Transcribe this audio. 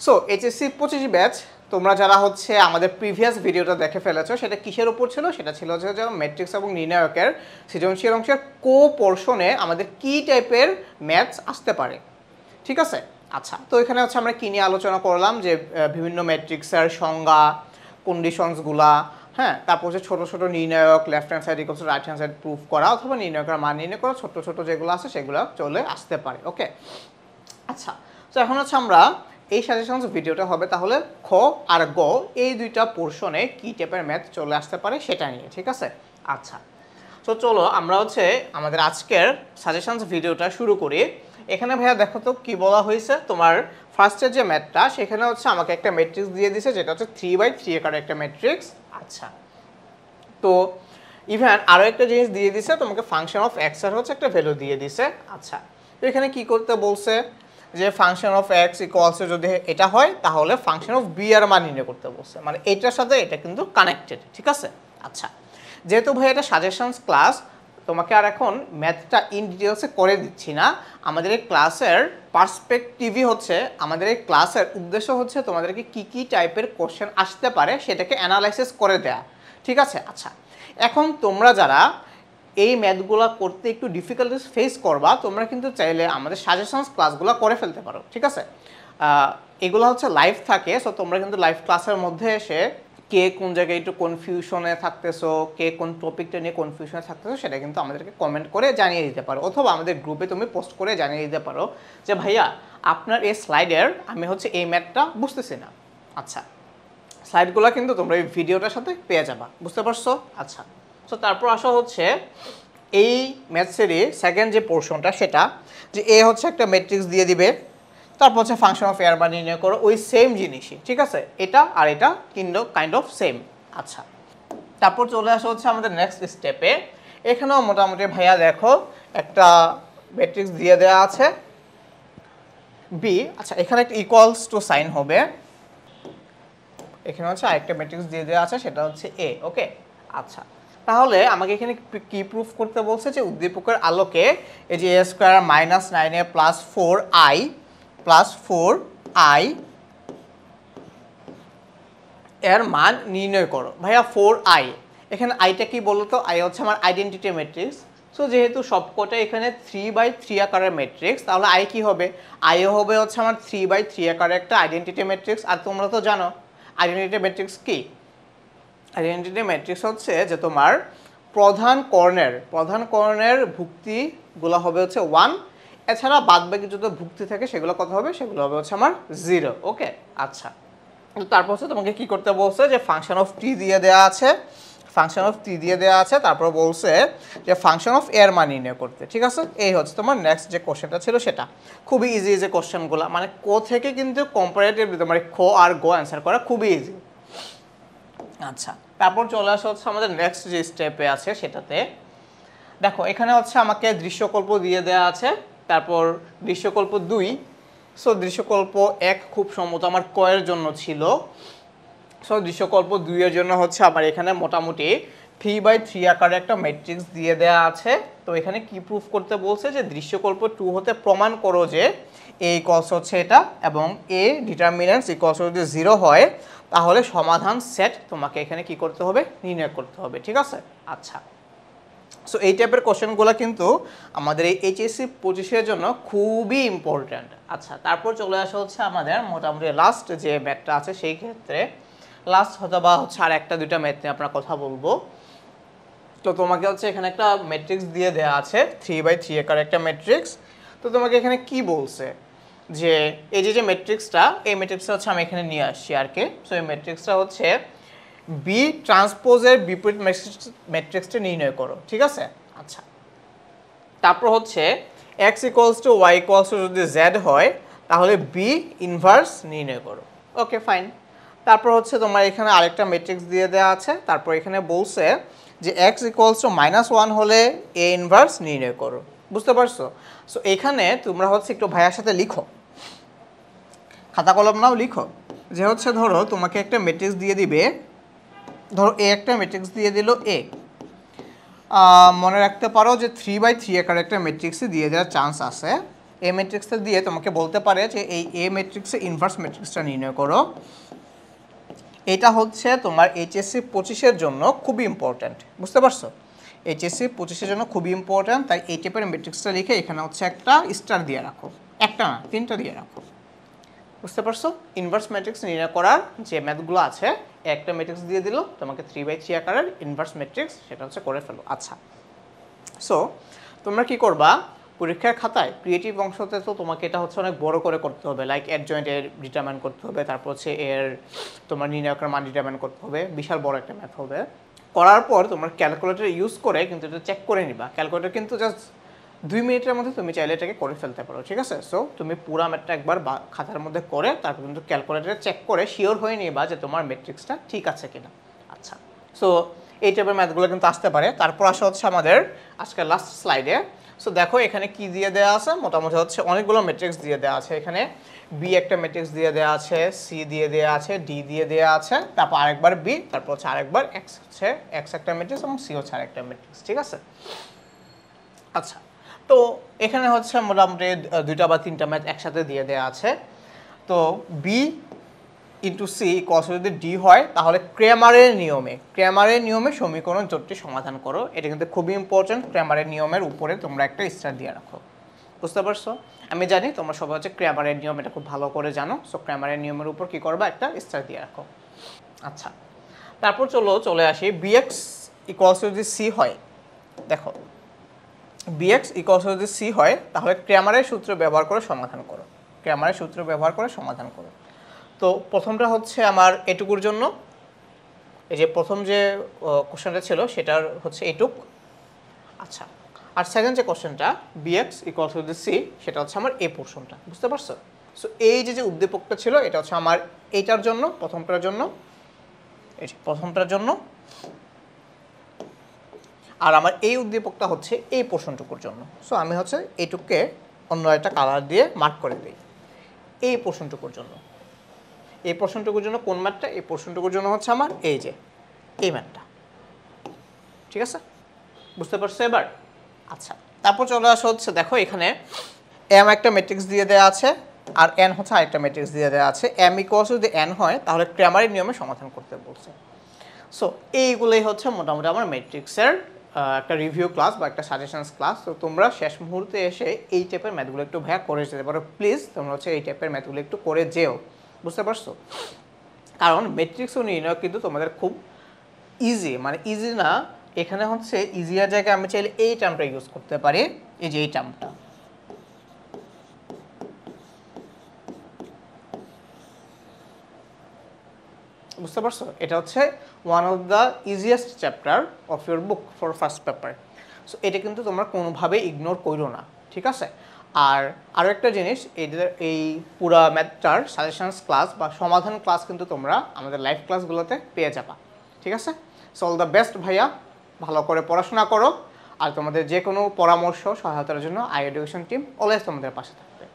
So HSC 25 batch তোমরা যারা হচ্ছে আমাদের প্রিভিয়াস ভিডিওটা দেখে ফেলেছো, সেটা কিসের উপর ছিল? সেটা ছিল যে ম্যাট্রিক্স এবং নির্ণায়কের সৃজনশীল অংশের কো পোর্শনে আমাদের কি টাইপের ম্যাথস আসতে পারে, ঠিক আছে? আচ্ছা, তো এখানে হচ্ছে আমরা কি নিয়ে আলোচনা করলাম যে বিভিন্ন ম্যাট্রিক্সের সংজ্ঞা, কন্ডিশনসগুলা, হ্যাঁ, তারপর হচ্ছে ছোটো ছোটো নির্ণায়ক, left hand side equals to right hand side proof করা, অথবা নির্ণায়কের মান নির্ণয় করা, ছোটো ছোটো যেগুলো আছে সেগুলো চলে আসতে পারে। ওকে, আচ্ছা, তো এখন হচ্ছে আমরা এই সাজেশনস ভিডিওটা হবে তাহলে খ আর গ এই দুইটা পোর্শনে কি টাইপের ম্যাথ চলে আসতে পারে সেটা নিয়ে, ঠিক আছে? আচ্ছা, তো চলো আমরা হচ্ছে আমাদের আজকের সাজেশনস ভিডিওটা শুরু করি। এখানে ভাইয়া দেখো তো কি বলা হয়েছে। তোমার ফার্স্টের যে ম্যাথটা সেখানে হচ্ছে আমাকে একটা ম্যাট্রিক্স দিয়ে দিছে, যেটা হচ্ছে 3/3 আকারের একটা ম্যাট্রিক্স। আচ্ছা, তো ইভেন আরও একটা জিনিস দিয়ে দিছে, তোমাকে ফাংশন অফ এক্স এর হচ্ছে একটা ভ্যালু দিয়ে দিছে। আচ্ছা, তো এখানে কি করতে বলছে যে ফাংশন অফ এক্স ইকুয়ালস যদি এটা হয় তাহলে ফাংশন অফ বি এর মান নির্ণয় করতে বলছে, মানে এটার সাথে এটা কিন্তু কানেক্টেড, ঠিক আছে? আচ্ছা, যেহেতু ভাই এটা সাজেশনস ক্লাস, তোমাকে আর এখন ম্যাথটা ইন ডিটেলসে করে দিচ্ছি না। আমাদের এই ক্লাসের পার্সপেক্টিভই হচ্ছে, আমাদের এই ক্লাসের উদ্দেশ্য হচ্ছে তোমাদেরকে কি কি টাইপের কোশ্চেন আসতে পারে সেটাকে অ্যানালাইসিস করে দেয়া, ঠিক আছে? আচ্ছা, এখন তোমরা যারা এই ম্যাথগুলো করতে একটু ডিফিকাল্টিস ফেস করবা, তোমরা কিন্তু চাইলে আমাদের সাজেশনস ক্লাসগুলো করে ফেলতে পারো, ঠিক আছে? এগুলো হচ্ছে লাইভ থাকে, সো তোমরা কিন্তু লাইভ ক্লাসের মধ্যে এসে কে কোন জায়গায় একটু কনফিউশনে থাকতেছো, কে কোন টপিকটা নিয়ে কনফিউশনে থাকতেছো, সেটা কিন্তু আমাদেরকে কমেন্ট করে জানিয়ে দিতে পারো, অথবা আমাদের গ্রুপে তুমি পোস্ট করে জানিয়ে দিতে পারো যে ভাইয়া আপনার এই স্লাইডের আমি হচ্ছে এই ম্যাথটা বুঝতেছি না। আচ্ছা, স্লাইডগুলো কিন্তু তোমরা এই ভিডিওটার সাথে পেয়ে যাবা, বুঝতে পারছো? আচ্ছা, তো তারপর আসা হচ্ছে এই ম্যাথসেরই সেকেন্ড যে পোর্শনটা, সেটা যে এ হচ্ছে একটা ম্যাট্রিক্স দিয়ে দিবে, তারপর হচ্ছে ফাংশন অফ এর মান নির্ণয় করো, ওই সেম জিনিসই, ঠিক আছে? এটা আর এটা কিন্তু কাইন্ড অফ সেম। আচ্ছা, তারপর চলে আসা হচ্ছে আমাদের নেক্সট স্টেপে। এখানেও মোটামুটি ভাইয়া দেখো একটা ম্যাট্রিক্স দিয়ে দেওয়া আছে বি। আচ্ছা, এখানে একটা ইকুয়ালস টু সাইন হবে, এখানে হচ্ছে আরেকটা ম্যাট্রিক্স দিয়ে দেওয়া আছে, সেটা হচ্ছে এ। ওকে, আচ্ছা, তাহলে আমাকে এখানে কি প্রুফ করতে বলছে যে উদ্দীপকের আলোকে এই যে a² - 9a + 4i + 4i এর মান নির্ণয় করো। ভাইয়া 4i, এখানে আইটা কি বলো তো? আই হচ্ছে আমার আইডেন্টিটি ম্যাট্রিক্স। সো যেহেতু সবকটা এখানে 3/3 আকারের ম্যাট্রিক্স, তাহলে আই কি হবে? আইও হবে হচ্ছে আমার 3/3 আকারের একটা আইডেন্টিটি ম্যাট্রিক্স। আর তোমরা তো জানো আইডেন্টিটি ম্যাট্রিক্স কি? আইডেন্টিটি ম্যাট্রিক্স হচ্ছে যে তোমার প্রধান কর্ণের ভুক্তিগুলো হবে হচ্ছে 1, এছাড়া বাদবাকি যত ভুক্তি থাকে সেগুলো কত হবে? সেগুলো হবে হচ্ছে আমার 0। ওকে, আচ্ছা, তারপর হচ্ছে তোমাকে কি করতে বলছে যে ফাংশন অফ টি দিয়ে দেওয়া আছে, তারপর বলছে যে ফাংশন অফ এর মান নির্ণয় করতে, ঠিক আছে? এই হচ্ছে তোমার নেক্সট যে কোশ্চেনটা ছিল সেটা। খুবই ইজি যে কোশ্চেনগুলো, মানে কো থেকে কিন্তু কম্পারেটিভলি তোমার খ আর গ অ্যান্সার করা খুবই ইজি। আচ্ছা, তারপর চলে আসা হচ্ছে আমাদের নেক্সট যে স্টেপে আছে সেটাতে। দেখো এখানে হচ্ছে আমাকে দৃশ্যকল্প দিয়ে দেওয়া আছে, তারপর দৃশ্যকল্প 2। সো দৃশ্যকল্প 1 খুব সম্ভবত আমার ক এর জন্য ছিল। সো দৃশ্যকল্প 2 এর জন্য হচ্ছে আমার এখানে মোটামুটি 3/3 আকারে একটা ম্যাট্রিক্স দিয়ে দেওয়া আছে। তো এখানে কি প্রুফ করতে বলছে যে দৃশ্যকল্প 2 হতে প্রমাণ করো যে এ ইকুয়ালস হচ্ছে এটা, এবং এ ডিটারমিনেন্টস ইকুয়ালস যদি 0 হয় তাহলে সমাধান সেট তোমাকে এখানে কি করতে হবে? নির্ণয় করতে হবে, ঠিক আছে? আচ্ছা, সো এই টাইপের কোশ্চেনগুলো কিন্তু আমাদের এই এইচএসসি 25-এর জন্য খুবই ইম্পর্ট্যান্ট। আচ্ছা, তারপর চলে আসা হচ্ছে আমাদের মোটামুটি লাস্ট যে ম্যাথটা আছে, সেই ক্ষেত্রে লাস্ট হচ্ছে আর একটা দুইটা ম্যাথ নিয়ে আমরা কথা বলবো। তো তোমাকে হচ্ছে এখানে একটা ম্যাট্রিক্স দিয়ে দেওয়া আছে 3/3 আকার একটা ম্যাট্রিক্স। তো তোমাকে এখানে কি বলছে যে এই যে ম্যাট্রিক্সটা, এই ম্যাট্রিক্সটা হচ্ছে আমি এখানে নিয়ে আসছি আর কি। সো এই ম্যাট্রিক্সটা হচ্ছে বি ট্রান্সপোজের বিপরীত ম্যাট্রিক্সটা নির্ণয় করো, ঠিক আছে? আচ্ছা, তারপর হচ্ছে x = y = যদি z হয় তাহলে বি ইনভার্স নির্ণয় করো। ওকে, ফাইন। তারপর হচ্ছে তোমার এখানে আরেকটা ম্যাট্রিক্স দিয়ে দেওয়া আছে, তারপর এখানে বলছে যে x = -1 হলে a ইনভার্স নির্ণয় করো, বুঝতে পারছো? সো এখানে তোমরা হচ্ছে একটু ভাইয়ার সাথে লিখো, খাতা কলম নাও, লিখো যে হচ্ছে ধরো তোমাকে একটা ম্যাট্রিক্স দিয়ে দিবে, ধরো এ একটা ম্যাট্রিক্স দিয়ে দিল এ। মনে রাখতে পারো যে 3/3 আকার একটা ম্যাট্রিক্সে দিয়ে দেওয়ার চান্স আছে। এ ম্যাট্রিক্সটা দিয়ে তোমাকে বলতে পারে যে এই এ ম্যাট্রিক্সের ইনভার্স ম্যাট্রিক্সটা নির্ণয় করো। এটা হচ্ছে তোমার এইচএসসি 25-এর জন্য খুবই ইম্পর্ট্যান্ট, বুঝতে পারছো? এইচএসসি 25-এর জন্য খুবই ইম্পর্ট্যান্ট, তাই এই টাইপের ম্যাট্রিক্সটা লিখে এখানে হচ্ছে একটা স্টার দিয়ে রাখো, একটা না 3টা দিয়ে রাখো, বুঝতে পারছো? ইনভার্স ম্যাট্রিক্স নির্ণয় করার যে ম্যাথগুলো আছে, একটা ম্যাট্রিক্স দিয়ে দিল তোমাকে 3/3 আকারের ইনভার্স ম্যাট্রিক্স, সেটা হচ্ছে করে ফেলো। আচ্ছা, সো তোমরা কি করবা, পরীক্ষার খাতায় ক্রিয়েটিভ অংশতে তো তোমাকে এটা হচ্ছে অনেক বড় করে করতে হবে, লাইক অ্যাডজয়েন্ট এর ডিটারমাইন করতে হবে, তারপর হচ্ছে এর তোমার নির্ণায়কের মান ডিটারমাইন করতে হবে, বিশাল বড় একটা ম্যাথ হবে। করার পর তোমার ক্যালকুলেটর ইউজ করে কিন্তু এটা চেক করে নিবা। ক্যালকুলেটর কিন্তু জাস্ট 2 মিনিটের মধ্যে তুমি চাইলে এটাকে করে ফেলতে পারো, ঠিক আছে? সো তুমি পুরা ম্যাথটা একবার খাতার মধ্যে করে তারপর কিন্তু ক্যালকুলেটরে চেক করে শিওর হয়ে নিবা যে তোমার ম্যাট্রিক্সটা ঠিক আছে কিনা। আচ্ছা, সো এই টাইপের ম্যাথগুলো কিন্তু আসতে পারে। তারপর আসা হচ্ছে আমাদের আজকের লাস্ট স্লাইডে। সো দেখো এখানে কি দিয়ে দেওয়া আছে, মোটামুটি হচ্ছে অনেকগুলো ম্যাট্রিক্স দিয়ে দেওয়া আছে। এখানে বি একটা ম্যাট্রিক্স দিয়ে দেওয়া আছে, সি দিয়ে দেওয়া আছে, ডি দিয়ে দেওয়া আছে, তারপর আরেকবার বি, তারপর হচ্ছে আরেকবার এক্স, হচ্ছে এক্স একটা ম্যাট্রিক্স এবং সি হচ্ছে আরেকটা ম্যাট্রিক্স, ঠিক আছে? আচ্ছা, তো এখানে হচ্ছে মোটামুটি 2টা বা 3টা ম্যাথ একসাথে দিয়ে দেওয়া আছে। তো বি ইন্টু সি ইকুয়ালস যদি ডি হয় তাহলে ক্র্যামারের নিয়মে সমীকরণ জোটটি সমাধান করো। এটা কিন্তু খুবই ইম্পর্টেন্ট। ক্র্যামারের নিয়মের উপরে তোমরা একটা স্টার দিয়ে রাখো, বুঝতে পারছো? আমি জানি তোমরা সবাই হচ্ছে ক্র্যামারের নিয়ম এটা খুব ভালো করে জানো। সো ক্র্যামারের নিয়মের উপর কি করবা, একটা স্টার দিয়ে রাখো। আচ্ছা, তারপর চলে আসি বিএক্স ইকুয়ালস যদি সি হয়। দেখো বিএক্স ইকুয়ালস যদি সি হয় তাহলে ক্র্যামারের সূত্র ব্যবহার করে সমাধান করো। তো প্রথমটা হচ্ছে আমার এটুকুর জন্য, এই যে প্রথম যে কোশ্চেনটা ছিল সেটার হচ্ছে এটুক। আচ্ছা, আর সেকেন্ড যে কোশ্চেনটা বিএক্স ইকুয়ালস টু সি, সেটা হচ্ছে আমার এই পোর্শনটা, বুঝতে পারছো? সো এই যে উদ্দীপকটা ছিল এটা হচ্ছে আমার এইটার জন্য, প্রথমটার জন্য, আর আমার এই উদ্দীপকটা হচ্ছে এই পোর্শনটুকুর জন্য। সো আমি হচ্ছে এইটুককে অন্য একটা কালার দিয়ে মার্ক করে দিই এই পোর্শনটুকুর জন্য। এই পোর্শনটুকুর জন্য কোন ম্যাথটা? এই পোর্শনটুকুর জন্য হচ্ছে আমার এই যে এই ম্যাথটা, ঠিক আছে? বুঝতে পারছো এবার? আচ্ছা, তারপর চলে আসা হচ্ছে, দেখো এখানে এম একটা ম্যাট্রিক্স দিয়ে দেওয়া আছে আর এন হচ্ছে আরেকটা ম্যাট্রিক্স দিয়ে দেওয়া আছে। এম ইকুয়ালস যদি এন হয় তাহলে ক্র্যামারের নিয়মে সমাধান করতে বলছে। সো এইগুলোই হচ্ছে মোটামুটি আমার ম্যাট্রিক্সের একটা রিভিউ ক্লাস বা একটা সাজেশনস ক্লাস। তো তোমরা শেষ মুহূর্তে এসে এই টাইপের ম্যাথগুলো একটু করে যেতে পারো প্লিজ। তোমরা হচ্ছে এই টাইপের ম্যাথগুলো একটু করে যেও, বুঝতে পারছো? কারণ ম্যাট্রিক্স ও নির্ণয় কিন্তু তোমাদের খুব ইজি, মানে ইজি না, এখানে হচ্ছে ইজিয়ার জায়গায় আমি চাইলে এই টার্মটা ইউজ করতে পারি, এই যে এই টার্মটা, বুঝতে পারছো? এটা হচ্ছে one of the easiest chapter of your book for first paper. So এটা কিন্তু তোমরা কোনোভাবে ইগনোর করো না, ঠিক আছে? আর আরও একটা জিনিস, এই পুরা ম্যাথটার সাজেশনস ক্লাস বা সমাধান ক্লাস কিন্তু তোমরা আমাদের লাইভ ক্লাসগুলোতে পেয়ে যাবা, ঠিক আছে? সো অল দ্য বেস্ট ভাইয়া, ভালো করে পড়াশোনা করো। আর তোমাদের যে কোনো পরামর্শ সহায়তার জন্য আই এডুকেশন টিম অলওয়েজ তোমাদের পাশে থাকে।